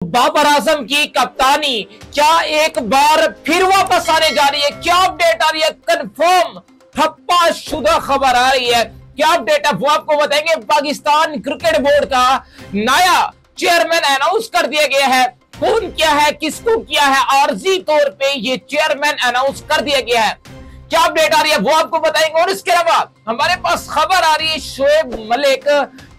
बाबर आजम की कप्तानी क्या एक बार फिर वापस आने जा रही है? क्या अपडेट आ रही है? कंफर्म ठप्पा शुदा खबर आ रही है। क्या अपडेट है वो आपको बताएंगे। पाकिस्तान क्रिकेट बोर्ड का नया चेयरमैन अनाउंस कर दिया गया है। कौन क्या है, किसको किया है, आर्जी तौर पे ये चेयरमैन अनाउंस कर दिया गया है। क्या अपडेट आ रही है वो आपको बताएंगे। और इसके अलावा हमारे पास खबर आ रही है शोएब मलिक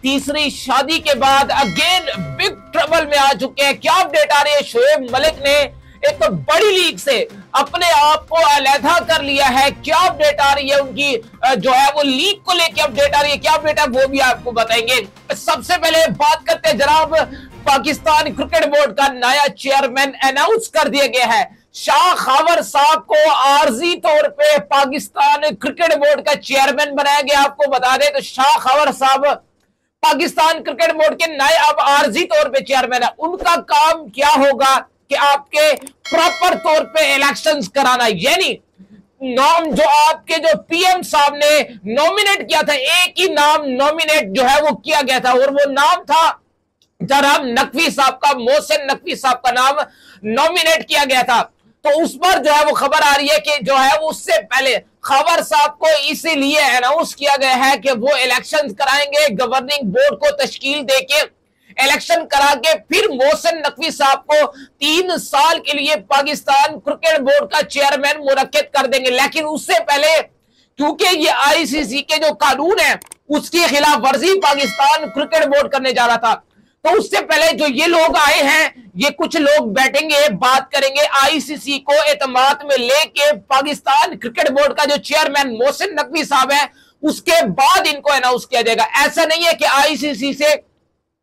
तीसरी शादी के बाद अगेन बिग ट्रबल में आ चुके हैं। क्या अपडेट आ रही है? शोएब मलिक ने एक बड़ी लीग से अपने आप को अलहदा कर लिया है। क्या अपडेट आ रही है उनकी जो है वो लीग को लेकर अपडेट आ रही है। क्या अपडेट है वो भी आपको बताएंगे। सबसे पहले बात करते हैं जनाब, पाकिस्तान क्रिकेट बोर्ड का नया चेयरमैन अनाउंस कर दिया गया है। शाह खावर साहब को आर्जी तौर पे पाकिस्तान क्रिकेट बोर्ड का चेयरमैन बनाया गया। आपको बता दें तो शाह खावर साहब पाकिस्तान क्रिकेट बोर्ड के नए अब आर्जी तौर पे चेयरमैन है। उनका काम क्या होगा कि आपके प्रॉपर तौर पे इलेक्शंस कराना, यानी नाम जो आपके जो पीएम साहब ने नॉमिनेट किया था, एक ही नाम नॉमिनेट जो है वो किया गया था और वो नाम था जनाब नकवी साहब का, मोहसिन नकवी साहब का नाम नॉमिनेट किया गया था। तो उस पर जो है वो खबर आ रही है कि जो है वो उससे पहले खबर साहब को इसीलिए अनाउंस किया गया है कि वो इलेक्शन कराएंगे, गवर्निंग बोर्ड को तश्कील देके इलेक्शन करा के फिर मोहसिन नकवी साहब को 3 साल के लिए पाकिस्तान क्रिकेट बोर्ड का चेयरमैन मुरक्किब कर देंगे। लेकिन उससे पहले क्योंकि ये आईसीसी के जो कानून है उसकी खिलाफ वर्जी पाकिस्तान क्रिकेट बोर्ड करने जा रहा था, तो उससे पहले जो ये लोग आए हैं, ये कुछ लोग बैठेंगे, बात करेंगे, आईसीसी को एतमाद में लेके पाकिस्तान क्रिकेट बोर्ड का जो चेयरमैन मोहसिन नकवी साहब है उसके बाद इनको अनाउंस किया जाएगा। ऐसा नहीं है कि आईसीसी से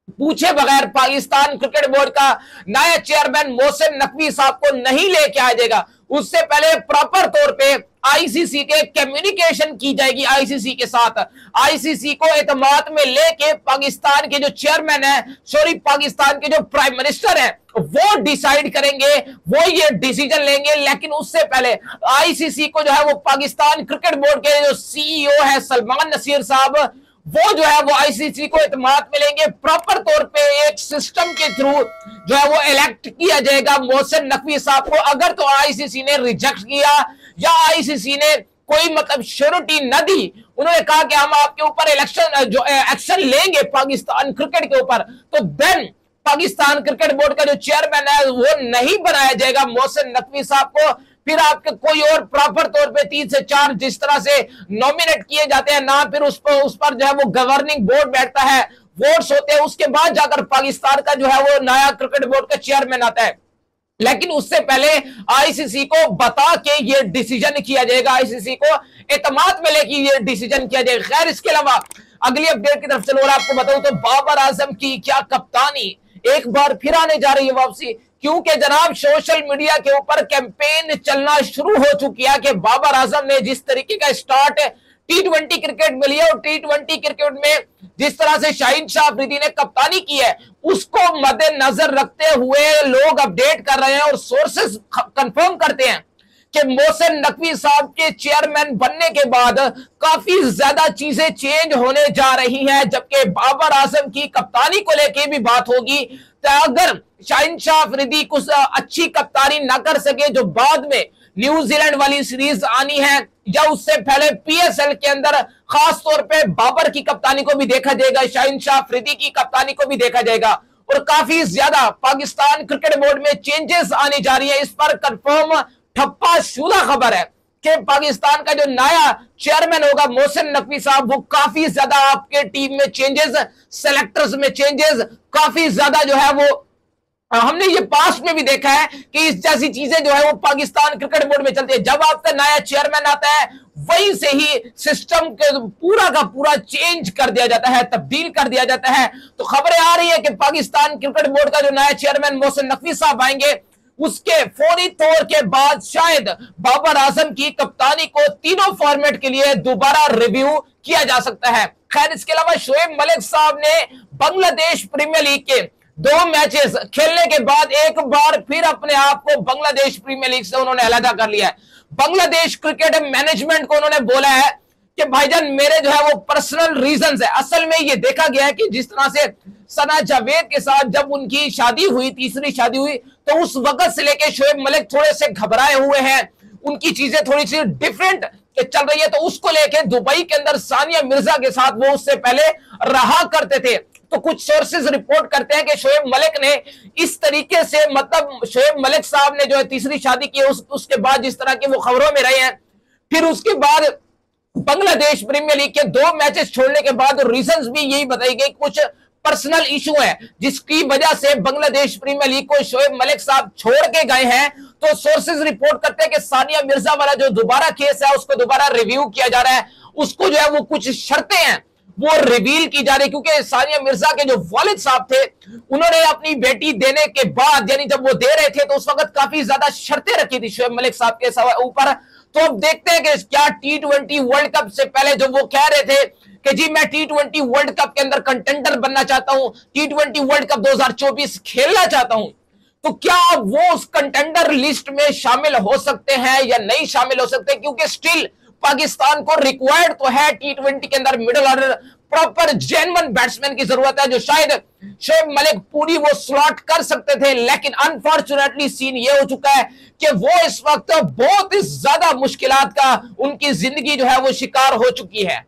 पूछे बगैर पाकिस्तान क्रिकेट बोर्ड का नया चेयरमैन मोहसिन नकवी साहब को नहीं लेके आ जाएगा। उससे पहले प्रॉपर तौर पे आईसीसी के कम्युनिकेशन की जाएगी आईसीसी के साथ। आईसीसी को एतमाद में लेके पाकिस्तान के जो चेयरमैन है, सॉरी पाकिस्तान के जो प्राइम मिनिस्टर है, वो डिसाइड करेंगे, वो ये डिसीजन लेंगे। लेकिन उससे पहले आईसीसी को जो है वो पाकिस्तान क्रिकेट बोर्ड के जो सीईओ है सलमान नसीर साहब, वो जो है वो आईसीसी को एतमाद में लेंगे। प्रॉपर तौर पे एक सिस्टम के थ्रू जो है वो इलेक्ट किया जाएगा मोहसिन नकवी साहब को। अगर तो आईसीसी ने रिजेक्ट किया या आईसीसी ने कोई मतलब श्योरिटी न दी, उन्होंने कहा कि हम आपके ऊपर इलेक्शन जो एक्शन लेंगे पाकिस्तान क्रिकेट के ऊपर, तो देन पाकिस्तान क्रिकेट बोर्ड का जो चेयरमैन है वो नहीं बनाया जाएगा मोहसिन नकवी साहब को। फिर आपके कोई और प्रॉपर तौर पे 3 से 4 जिस तरह से नॉमिनेट किए जाते हैं ना, फिर उस पर जो है वो गवर्निंग बोर्ड बैठता है, वोट्स होते हैं, उसके बाद जाकर पाकिस्तान का जो है वो नया क्रिकेट बोर्ड का चेयरमैन आता है। लेकिन उससे पहले आईसीसी को बता के ये डिसीजन किया जाएगा, आईसीसी को एतमाद में लेके ये डिसीजन किया जाएगा। खैर, इसके अलावा अगली अपडेट की तरफ चलो और आपको बताऊं तो बाबर आजम की क्या कप्तानी एक बार फिर आने जा रही है वापसी, क्योंकि जनाब सोशल मीडिया के ऊपर कैंपेन चलना शुरू हो चुकी है कि बाबर आजम ने जिस तरीके का स्टार्ट टी20 क्रिकेट में लिया और टी20 क्रिकेट में जिस तरह से शाहीन शाह अफरीदी ने कप्तानी की है उसको मद्देनजर रखते हुए लोग अपडेट कर रहे हैं और सोर्सेस कंफर्म करते हैं कि मोहसिन नकवी साहब के चेयरमैन बनने के बाद काफी ज्यादा चीजें चेंज होने जा रही हैं। जबकि बाबर आजम की कप्तानी को लेकर भी बात होगी, तो अगर शाहीन शाह अफरीदी कुछ अच्छी कप्तानी ना कर सके, जो बाद में न्यूजीलैंड वाली सीरीज आनी है या उससे पहले पीएसएल के अंदर खास तौर पे बाबर की कप्तानी को भी देखा जाएगा, शाहीन शाह अफरीदी की कप्तानी को भी देखा जाएगा और काफी ज्यादा पाकिस्तान क्रिकेट बोर्ड में चेंजेस आने जा रही है। इस पर कंफर्म ठप्पा शुदा खबर है कि पाकिस्तान का जो नया चेयरमैन होगा मोहसिन नकवी साहब, वो काफी ज्यादा आपके टीम में चेंजेस, सेलेक्टर्स में चेंजेस काफी ज्यादा जो है वो हमने ये पास्ट में भी देखा है कि इस जैसी चीजें जो है वो पाकिस्तान क्रिकेट बोर्ड में चलती है। जब आपका नया चेयरमैन आता है वहीं से ही सिस्टम के पूरा का पूरा चेंज कर दिया जाता है, तब्दील कर दिया जाता है। तो खबरें आ रही है कि पाकिस्तान क्रिकेट बोर्ड का जो नया चेयरमैन मोहसिन नकवी साहब आएंगे, उसके फौरी तौर के बाद शायद बाबर आजम की कप्तानी को तीनों फॉर्मेट के लिए दोबारा रिव्यू किया जा सकता है। खैर, इसके अलावा शोएब मलिक साहब ने बांग्लादेश प्रीमियर लीग के 2 मैचेस खेलने के बाद एक बार फिर अपने आप को बांग्लादेश प्रीमियर लीग से उन्होंने अलग कर लिया है। बांग्लादेश क्रिकेट मैनेजमेंट को उन्होंने बोला है कि भाईजान मेरे जो है वो पर्सनल रीजंस है। असल में ये देखा गया है कि जिस तरह से सना जावेद के साथ जब उनकी शादी हुई, तीसरी शादी हुई, तो उस वक्त से लेके शोएब मलिक थोड़े से घबराए हुए हैं, उनकी चीजें थोड़ी सी डिफरेंट चल रही है। तो उसको लेके दुबई के अंदर सानिया मिर्जा के साथ वो उससे पहले रहा करते थे। तो कुछ सोर्सेज रिपोर्ट करते हैं कि शोएब मलिक ने इस तरीके से, मतलब शोएब मलिक साहब ने जो है तीसरी शादी की, उसके बाद जिस तरह की वो खबरों में रहे हैं, फिर उसके बाद बांग्लादेश प्रीमियर लीग के 2 मैचेस छोड़ने के बाद रीजंस भी यही बताई गई, कुछ पर्सनल इशू है जिसकी वजह से बांग्लादेश प्रीमियर लीग को शोएब मलिक साहब छोड़ के गए हैं। तो सोर्सेज रिपोर्ट करते हैं कि सानिया मिर्जा वाला जो दोबारा केस है उसको दोबारा रिव्यू किया जा रहा है, उसको जो है वो कुछ शर्तें हैं वो रिवील की जा रही, क्योंकि सानिया मिर्जा के जो वालिद साहब थे उन्होंने अपनी बेटी देने के बाद, यानी जब वो दे रहे थे तो उस वक्त काफी ज्यादा शर्तें रखी थी शोएब मलिक साहब के ऊपर। तो अब देखते हैं कि क्या T20 वर्ल्ड कप से पहले जो वो कह रहे थे कि जी मैं T20 वर्ल्ड कप के अंदर कंटेंडर बनना चाहता हूं, T20 वर्ल्ड कप 2024 खेलना चाहता हूं, तो क्या वो उस कंटेंडर लिस्ट में शामिल हो सकते हैं या नहीं शामिल हो सकते? क्योंकि स्टिल पाकिस्तान को रिक्वायर्ड तो है T20 के अंदर middle order proper genuine batsman की जरूरत है, जो शायद शोएब मलिक पूरी वो स्लॉट कर सकते थे। लेकिन अनफॉर्चुनेटली सीन ये हो चुका है कि वो इस वक्त बहुत ही ज्यादा मुश्किलात का उनकी जिंदगी जो है वो शिकार हो चुकी है।